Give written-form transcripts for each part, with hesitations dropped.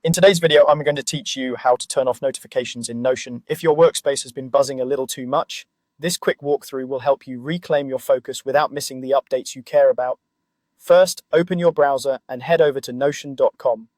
In today's video, I'm going to teach you how to turn off notifications in Notion. If your workspace has been buzzing a little too much, this quick walkthrough will help you reclaim your focus without missing the updates you care about. First, open your browser and head over to notion.com.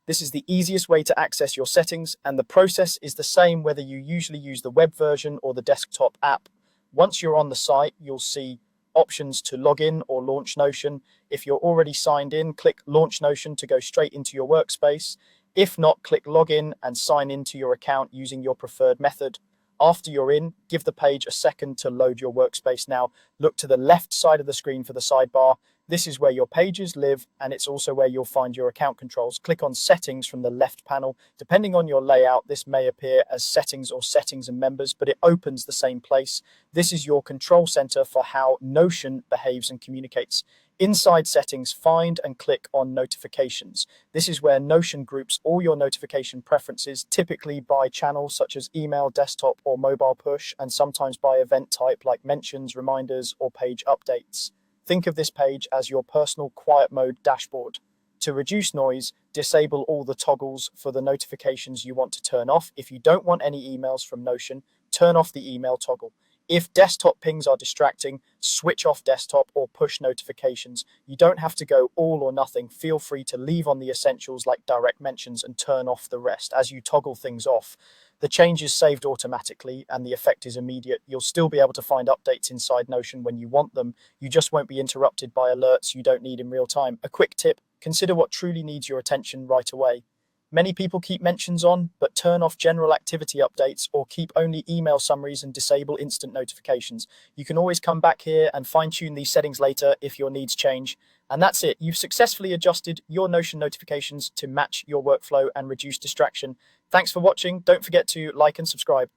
This is the easiest way to access your settings, and the process is the same whether you usually use the web version or the desktop app. Once you're on the site, you'll see options to log in or launch Notion. If you're already signed in, click Launch Notion to go straight into your workspace. If not, click Login and sign into your account using your preferred method. After you're in, give the page a second to load your workspace. Now, look to the left side of the screen for the sidebar. This is where your pages live, and it's also where you'll find your account controls. Click on Settings from the left panel. Depending on your layout, this may appear as Settings or Settings and Members, but it opens the same place. This is your control center for how Notion behaves and communicates. Inside Settings, find and click on Notifications. This is where Notion groups all your notification preferences, typically by channel such as email, desktop, or mobile push, and sometimes by event type like mentions, reminders, or page updates. Think of this page as your personal quiet mode dashboard. To reduce noise, disable all the toggles for the notifications you want to turn off. If you don't want any emails from Notion, turn off the email toggle. If desktop pings are distracting, switch off desktop or push notifications. You don't have to go all or nothing. Feel free to leave on the essentials like direct mentions and turn off the rest as you toggle things off. The change is saved automatically and the effect is immediate. You'll still be able to find updates inside Notion when you want them. You just won't be interrupted by alerts you don't need in real time. A quick tip, consider what truly needs your attention right away. Many people keep mentions on, but turn off general activity updates or keep only email summaries and disable instant notifications. You can always come back here and fine-tune these settings later if your needs change. And that's it. You've successfully adjusted your Notion notifications to match your workflow and reduce distraction. Thanks for watching. Don't forget to like and subscribe.